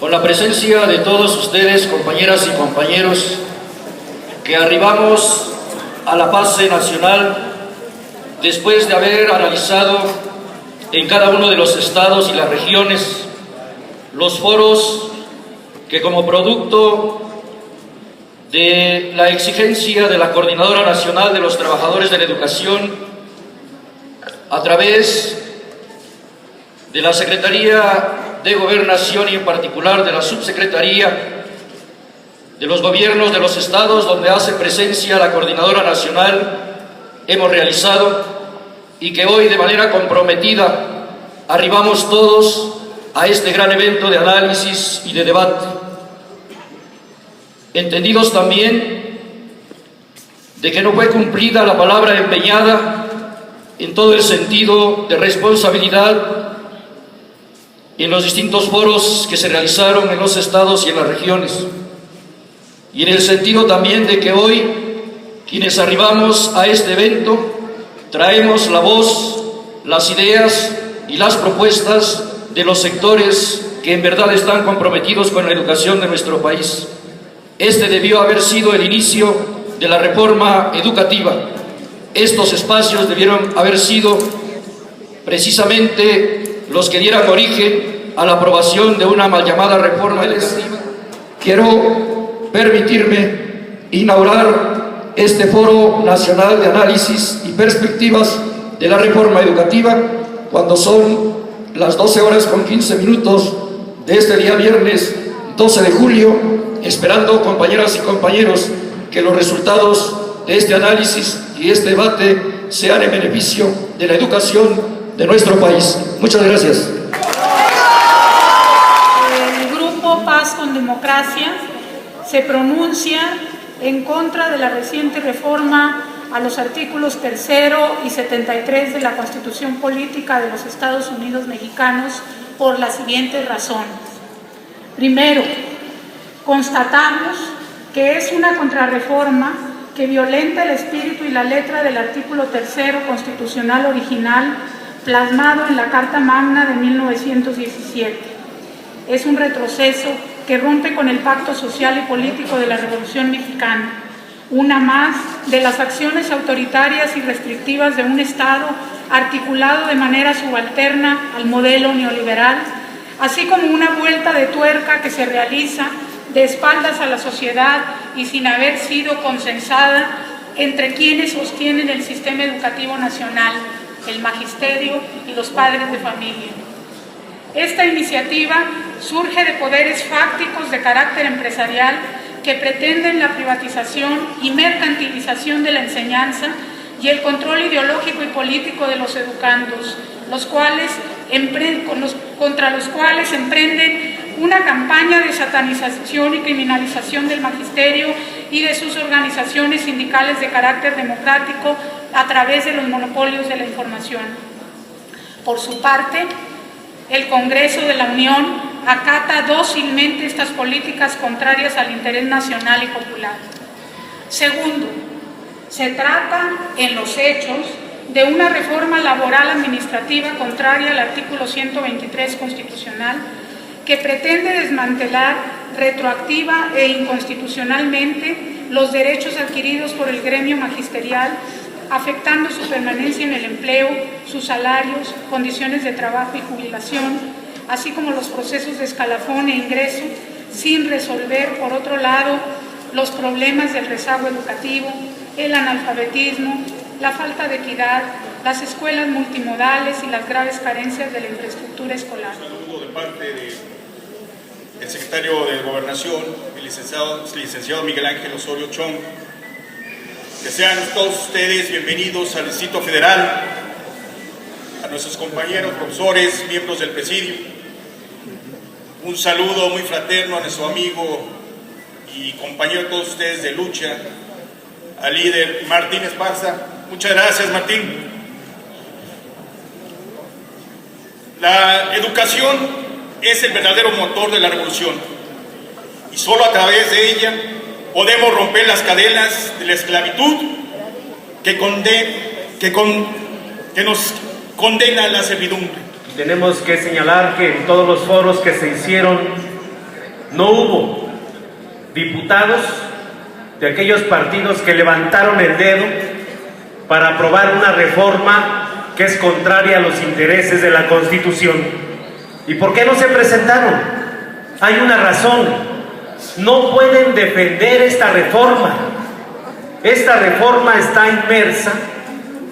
con la presencia de todos ustedes, compañeras y compañeros, que arribamos a la base nacional después de haber analizado en cada uno de los estados y las regiones los foros que, como producto de la exigencia de la Coordinadora Nacional de los Trabajadores de la Educación, a través de la Secretaría de Gobernación y en particular de la Subsecretaría de los Gobiernos de los estados donde hace presencia la Coordinadora Nacional, hemos realizado, y que hoy de manera comprometida arribamos todos a este gran evento de análisis y de debate, entendidos también de que no fue cumplida la palabra empeñada en todo el sentido de responsabilidad en los distintos foros que se realizaron en los estados y en las regiones, y en el sentido también de que hoy, quienes arribamos a este evento, traemos la voz, las ideas y las propuestas de los sectores que en verdad están comprometidos con la educación de nuestro país. Este debió haber sido el inicio de la reforma educativa. Estos espacios debieron haber sido precisamente los que dieran origen a la aprobación de una mal llamada reforma educativa. Quiero permitirme inaugurar este Foro Nacional de Análisis y Perspectivas de la Reforma Educativa cuando son las 12:15 de este día viernes 12 de julio, esperando, compañeras y compañeros, que los resultados de este análisis y este debate sean en beneficio de la educación de nuestro país. Muchas gracias. El Grupo Paz con Democracia se pronuncia en contra de la reciente reforma a los artículos 3 y 73 de la Constitución Política de los Estados Unidos Mexicanos por las siguientes razones. Primero, constatamos que es una contrarreforma que violenta el espíritu y la letra del artículo 3 constitucional original plasmado en la Carta Magna de 1917. Es un retroceso que rompe con el pacto social y político de la Revolución Mexicana, una más de las acciones autoritarias y restrictivas de un Estado articulado de manera subalterna al modelo neoliberal, así como una vuelta de tuerca que se realiza de espaldas a la sociedad y sin haber sido consensada entre quienes sostienen el sistema educativo nacional, el magisterio y los padres de familia. Esta iniciativa surge de poderes fácticos de carácter empresarial que pretenden la privatización y mercantilización de la enseñanza y el control ideológico y político de los educandos, contra los cuales emprenden una campaña de satanización y criminalización del magisterio y de sus organizaciones sindicales de carácter democrático a través de los monopolios de la información. Por su parte, el Congreso de la Unión acata dócilmente estas políticas contrarias al interés nacional y popular. Segundo, se trata en los hechos de una reforma laboral administrativa contraria al artículo 123 constitucional que pretende desmantelar retroactiva e inconstitucionalmente los derechos adquiridos por el gremio magisterial, afectando su permanencia en el empleo, sus salarios, condiciones de trabajo y jubilación, así como los procesos de escalafón e ingreso, sin resolver, por otro lado, los problemas del rezago educativo, el analfabetismo, la falta de equidad, las escuelas multimodales y las graves carencias de la infraestructura escolar. Un saludo de parte del secretario de Gobernación, el licenciado Miguel Ángel Osorio Chong. Que sean todos ustedes bienvenidos al Distrito Federal, a nuestros compañeros, profesores, miembros del presidio. Un saludo muy fraterno a nuestro amigo y compañero de todos ustedes de lucha, al líder Martín Esparza. Muchas gracias, Martín. La educación es el verdadero motor de la revolución y solo a través de ella podemos romper las cadenas de la esclavitud que nos condena a la servidumbre. Tenemos que señalar que en todos los foros que se hicieron no hubo diputados de aquellos partidos que levantaron el dedo para aprobar una reforma que es contraria a los intereses de la Constitución. ¿Y por qué no se presentaron? Hay una razón: no pueden defender esta reforma. Esta reforma está inmersa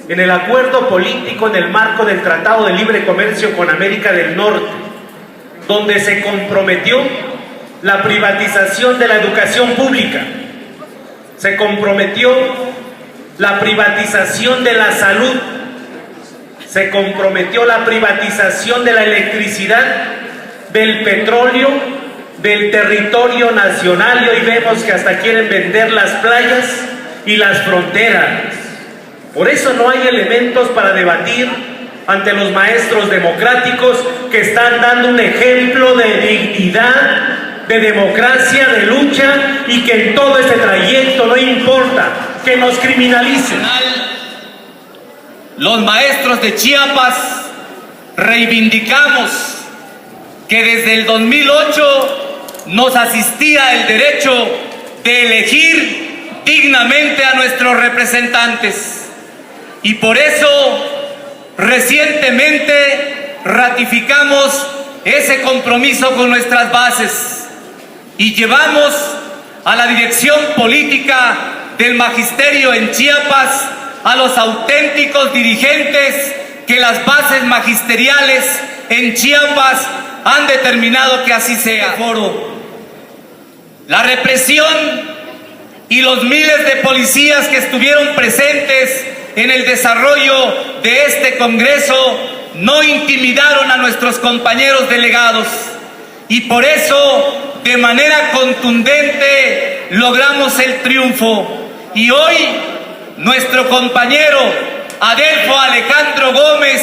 en el acuerdo político en el marco del Tratado de Libre Comercio con América del Norte, donde se comprometió la privatización de la educación pública, se comprometió la privatización de la salud, se comprometió la privatización de la electricidad, del petróleo, del territorio nacional, y hoy vemos que hasta quieren vender las playas y las fronteras. Por eso no hay elementos para debatir ante los maestros democráticos que están dando un ejemplo de dignidad, de democracia, de lucha, y que en todo este trayecto no importa que nos criminalicen. Los maestros de Chiapas reivindicamos que desde el 2008 nos asistía el derecho de elegir dignamente a nuestros representantes, y por eso recientemente ratificamos ese compromiso con nuestras bases y llevamos a la dirección política del magisterio en Chiapas a los auténticos dirigentes que las bases magisteriales en Chiapas han determinado que así sea. La represión y los miles de policías que estuvieron presentes en el desarrollo de este Congreso no intimidaron a nuestros compañeros delegados, y por eso de manera contundente logramos el triunfo. Y hoy nuestro compañero Adelfo Alejandro Gómez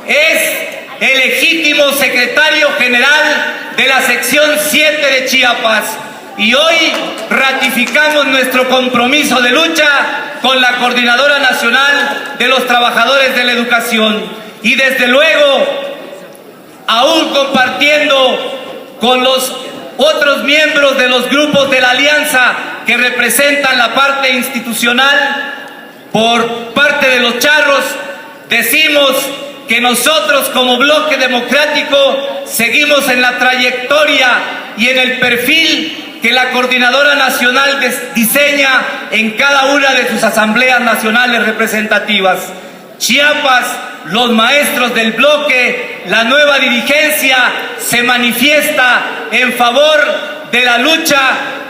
es el legítimo secretario general de la sección 7 de Chiapas, y hoy ratificamos nuestro compromiso de lucha con la Coordinadora Nacional de los Trabajadores de la Educación, y desde luego, aún compartiendo con los otros miembros de los grupos de la alianza que representan la parte institucional, por parte de los charros, decimos que nosotros como bloque democrático seguimos en la trayectoria y en el perfil que la Coordinadora Nacional diseña en cada una de sus asambleas nacionales representativas. Chiapas, los maestros del bloque, la nueva dirigencia se manifiesta en favor de la lucha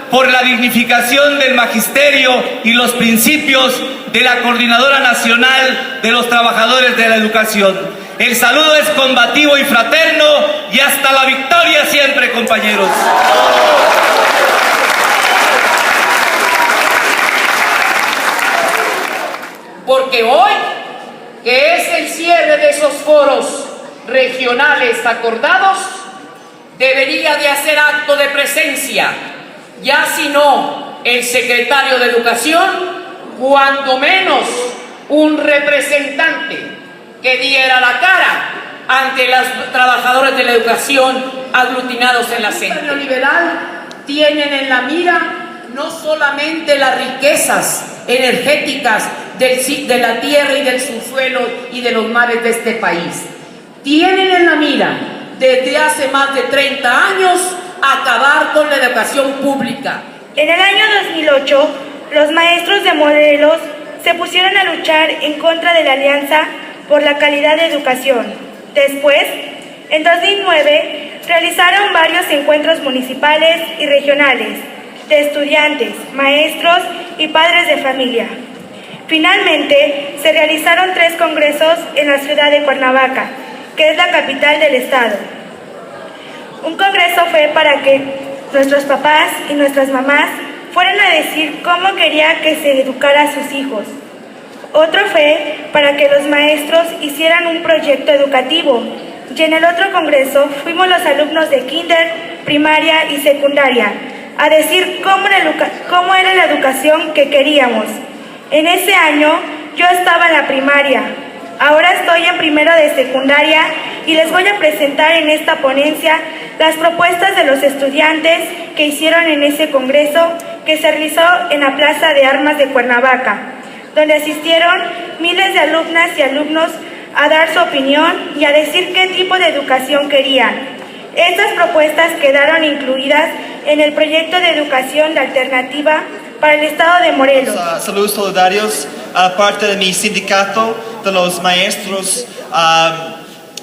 por la dignificación del magisterio y los principios de la Coordinadora Nacional de los Trabajadores de la Educación. El saludo es combativo y fraterno, y hasta la victoria siempre, compañeros. Porque hoy, que es el cierre de esos foros regionales acordados, debería de hacer acto de presencia, ya si no el secretario de Educación, cuando menos un representante que diera la cara ante los trabajadores de la educación aglutinados en la CENTE. El neoliberal tienen en la mira no solamente las riquezas energéticas de la tierra y del subsuelo y de los mares de este país. Tienen en la mira, desde hace más de 30 años, acabar con la educación pública. En el año 2008, los maestros de Morelos se pusieron a luchar en contra de la Alianza por la Calidad de Educación. Después, en 2009, realizaron varios encuentros municipales y regionales de estudiantes, maestros y padres de familia. Finalmente, se realizaron 3 congresos en la ciudad de Cuernavaca, que es la capital del estado. Un congreso fue para que nuestros papás y nuestras mamás fueran a decir cómo quería que se educara a sus hijos. Otro fue para que los maestros hicieran un proyecto educativo. Y en el otro congreso fuimos los alumnos de kinder, primaria y secundaria a decir cómo era la educación que queríamos. En ese año yo estaba en la primaria, ahora estoy en primero de secundaria y les voy a presentar en esta ponencia las propuestas de los estudiantes que hicieron en ese congreso que se realizó en la Plaza de Armas de Cuernavaca, donde asistieron miles de alumnas y alumnos a dar su opinión y a decir qué tipo de educación querían. Estas propuestas quedaron incluidas en el proyecto de educación de alternativa para el estado de Morelos. Saludos solidarios a parte de mi sindicato de los maestros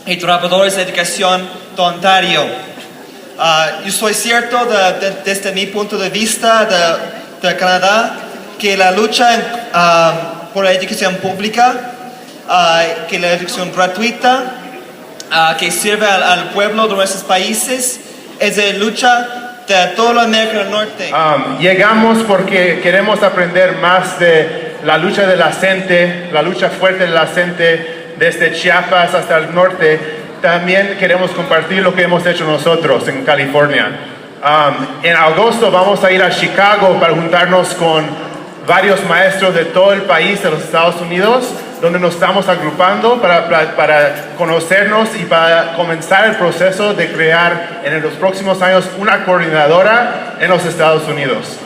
y trabajadores de educación de Ontario. Yo soy cierto desde mi punto de vista de Canadá que la lucha por la educación pública, que la educación gratuita, que sirve al pueblo de nuestros países, es de lucha de toda la América del Norte. Llegamos porque queremos aprender más de la lucha de la gente, la lucha fuerte de la gente desde Chiapas hasta el norte. También queremos compartir lo que hemos hecho nosotros en California. En agosto vamos a ir a Chicago para juntarnos con varios maestros de todo el país, de los Estados Unidos, donde nos estamos agrupando para conocernos y para comenzar el proceso de crear en los próximos años una coordinadora en los Estados Unidos.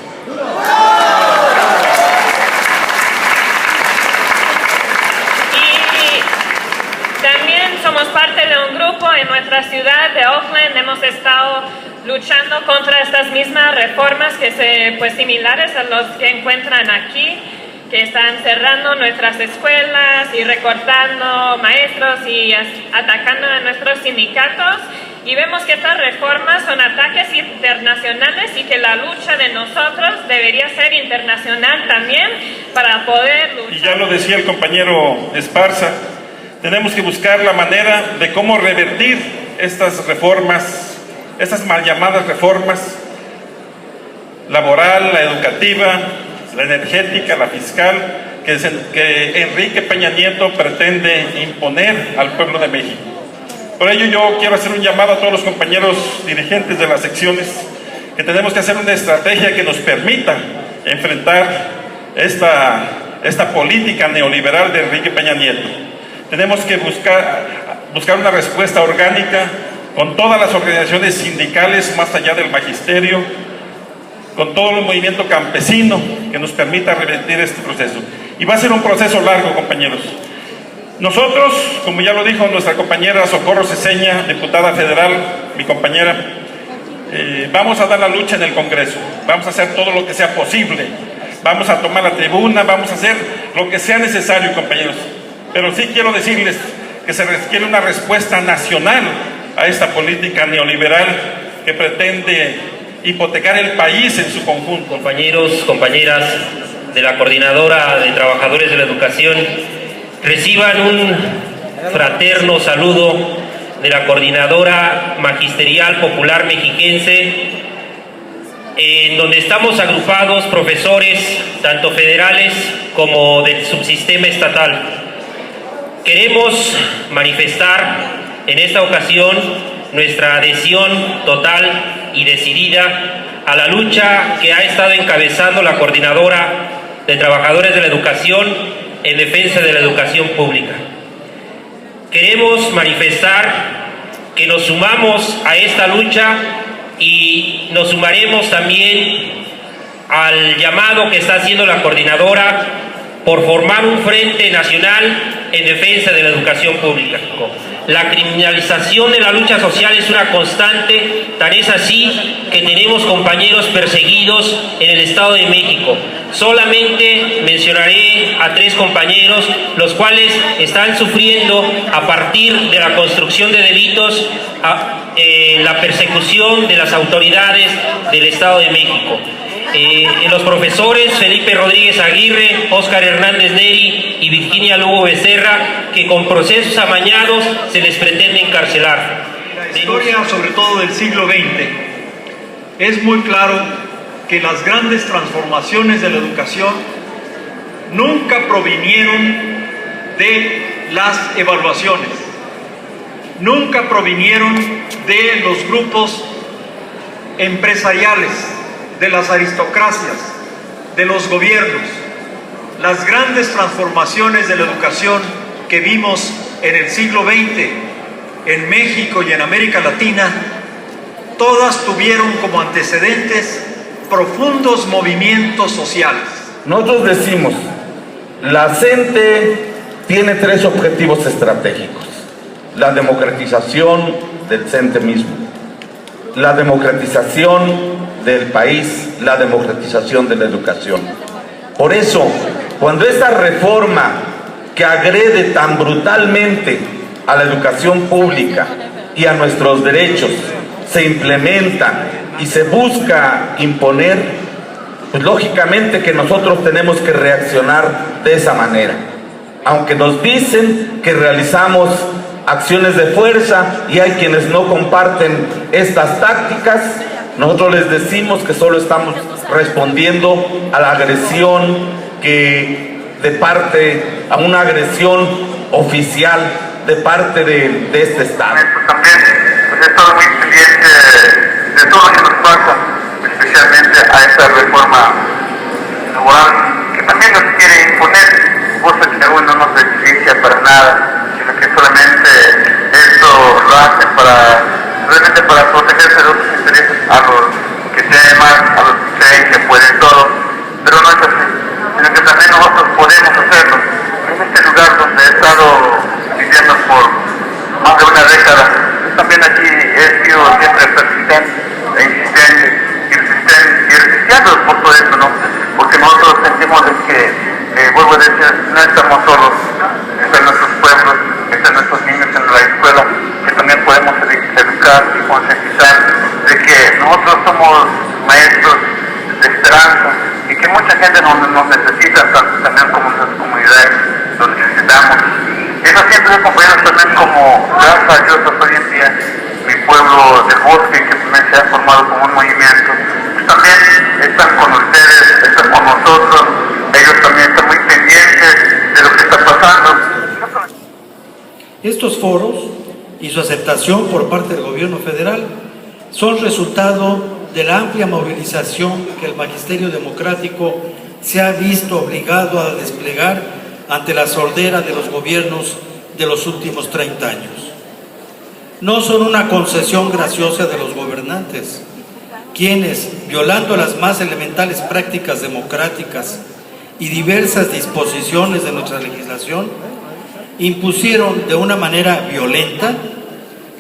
Y también somos parte de un grupo en nuestra ciudad de Oakland. Hemos estado luchando contra estas mismas reformas similares a los que encuentran aquí, que están cerrando nuestras escuelas y recortando maestros y atacando a nuestros sindicatos. Y vemos que estas reformas son ataques internacionales y que la lucha de nosotros debería ser internacional también para poder luchar. Y ya lo decía el compañero Esparza, tenemos que buscar la manera de cómo revertir estas reformas, estas mal llamadas reformas, laboral, la educativa, la energética, la fiscal, que Enrique Peña Nieto pretende imponer al pueblo de México. Por ello yo quiero hacer un llamado a todos los compañeros dirigentes de las secciones, que tenemos que hacer una estrategia que nos permita enfrentar esta política neoliberal de Enrique Peña Nieto. Tenemos que buscar una respuesta orgánica con todas las organizaciones sindicales, más allá del magisterio, con todo el movimiento campesino que nos permita revertir este proceso. Y va a ser un proceso largo, compañeros. Nosotros, como ya lo dijo nuestra compañera Socorro Ceseña, diputada federal, mi compañera, vamos a dar la lucha en el Congreso, vamos a hacer todo lo que sea posible, vamos a tomar la tribuna, vamos a hacer lo que sea necesario, compañeros. Pero sí quiero decirles que se requiere una respuesta nacional a esta política neoliberal que pretende hipotecar el país en su conjunto. Compañeros, compañeras de la Coordinadora de Trabajadores de la Educación, reciban un fraterno saludo de la Coordinadora Magisterial Popular Mexiquense, en donde estamos agrupados profesores, tanto federales como del subsistema estatal. Queremos manifestar en esta ocasión nuestra adhesión total y decidida a la lucha que ha estado encabezando la Coordinadora de Trabajadores de la Educación en defensa de la educación pública. Queremos manifestar que nos sumamos a esta lucha y nos sumaremos también al llamado que está haciendo la Coordinadora por formar un frente nacional en defensa de la educación pública. La criminalización de la lucha social es una constante, tan es así que tenemos compañeros perseguidos en el Estado de México. Solamente mencionaré a 3 compañeros, los cuales están sufriendo a partir de la construcción de delitos, la persecución de las autoridades del Estado de México. Los profesores Felipe Rodríguez Aguirre, Óscar Hernández Neri y Virginia Lugo Becerra, que con procesos amañados se les pretende encarcelar. La historia, sobre todo del siglo XX, es muy claro que las grandes transformaciones de la educación nunca provinieron de las evaluaciones, nunca provinieron de los grupos empresariales, de las aristocracias, de los gobiernos. Las grandes transformaciones de la educación que vimos en el siglo XX en México y en América Latina todas tuvieron como antecedentes profundos movimientos sociales. Nosotros decimos, la CENTE tiene 3 objetivos estratégicos: la democratización del CENTE mismo, la democratización del país, la democratización de la educación. Por eso, cuando esta reforma que agrede tan brutalmente a la educación pública y a nuestros derechos se implementa y se busca imponer, pues lógicamente que nosotros tenemos que reaccionar de esa manera. Aunque nos dicen que realizamos acciones de fuerza y hay quienes no comparten estas tácticas, nosotros les decimos que solo estamos respondiendo a la agresión a una agresión oficial de parte de este Estado. También he estado muy pendiente de todo lo que nos pasa, especialmente a esta reforma laboral que también nos quiere imponer, cosa que aún no nos beneficia para nada, sino que solamente esto lo hacen realmente para protegerse de otros intereses a los que tienen más, a los que creen que pueden todo, pero no es así, sino que también nosotros podemos hacerlo. En este lugar donde he estado viviendo por más de una década, también aquí he sido siempre persistente e insistente y resistiendo por todo esto, ¿no? Porque nosotros sentimos que, vuelvo a decir, no estamos solos, están nuestros pueblos, están nuestros niños en la escuela, que también podemos educar y concientizar de que nosotros somos maestros de esperanza y que mucha gente nos necesita, tanto también como nuestras comunidades, lo necesitamos. Eso siempre acompañado también como, gracias a Dios, hoy en día, mi pueblo del bosque, que también se ha formado como un movimiento, pues también están con ustedes, están con nosotros, ellos también están muy pendientes de lo que está pasando. Estos foros y su aceptación por parte del gobierno federal son resultado de la amplia movilización que el magisterio democrático se ha visto obligado a desplegar ante la sordera de los gobiernos de los últimos 30 años. No son una concesión graciosa de los gobernantes, quienes, violando las más elementales prácticas democráticas y diversas disposiciones de nuestra legislación, impusieron de una manera violenta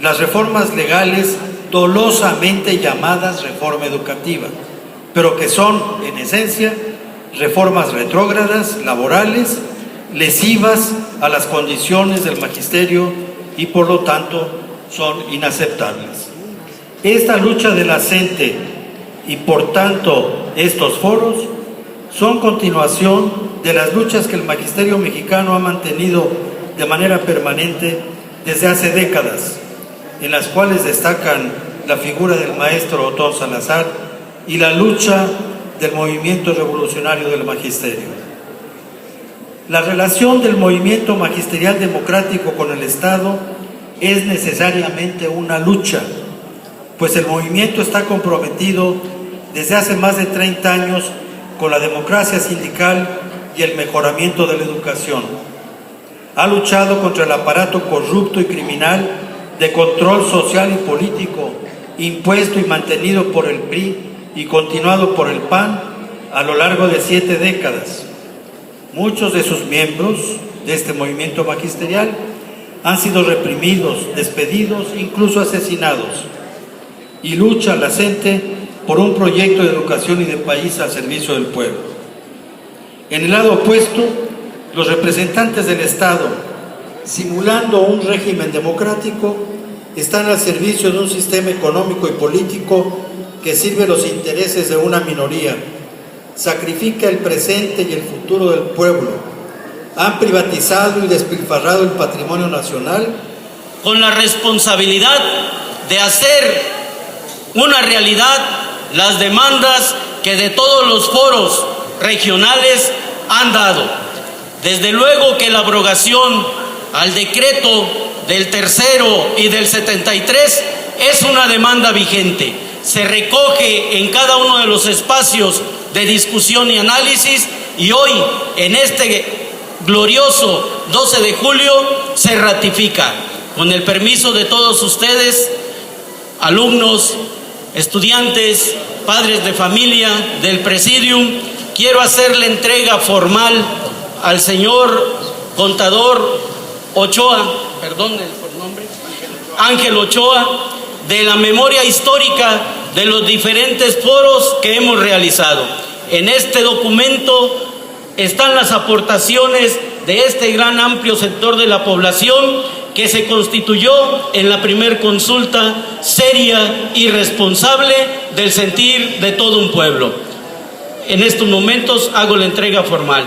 las reformas legales dolosamente llamadas reforma educativa, pero que son, en esencia, reformas retrógradas, laborales, lesivas a las condiciones del magisterio y por lo tanto son inaceptables. Esta lucha de la CENTE y por tanto estos foros son continuación de las luchas que el magisterio mexicano ha mantenido de manera permanente desde hace décadas, en las cuales destacan la figura del maestro Otón Salazar y la lucha del movimiento revolucionario del magisterio. La relación del movimiento magisterial democrático con el Estado es necesariamente una lucha, pues el movimiento está comprometido desde hace más de 30 años con la democracia sindical y el mejoramiento de la educación. Ha luchado contra el aparato corrupto y criminal de control social y político impuesto y mantenido por el PRI y continuado por el PAN a lo largo de 7 décadas. Muchos de sus miembros de este movimiento magisterial han sido reprimidos, despedidos, incluso asesinados. Y lucha la CENTE por un proyecto de educación y de país al servicio del pueblo. En el lado opuesto, los representantes del Estado, simulando un régimen democrático, están al servicio de un sistema económico y político que sirve los intereses de una minoría, sacrifica el presente y el futuro del pueblo. Han privatizado y despilfarrado el patrimonio nacional con la responsabilidad de hacer una realidad las demandas que de todos los foros regionales han dado. Desde luego que la abrogación al decreto del 3º y del 73 es una demanda vigente. Se recoge en cada uno de los espacios de discusión y análisis y hoy, en este glorioso 12 de julio, se ratifica. Con el permiso de todos ustedes, alumnos estudiantes, padres de familia, del Presidium, quiero hacer la entrega formal al señor contador Ochoa, perdón por nombre, Ángel Ochoa, de la memoria histórica de los diferentes foros que hemos realizado. En este documento están las aportaciones de este gran amplio sector de la población que se constituyó en la primer consulta seria y responsable del sentir de todo un pueblo. En estos momentos hago la entrega formal.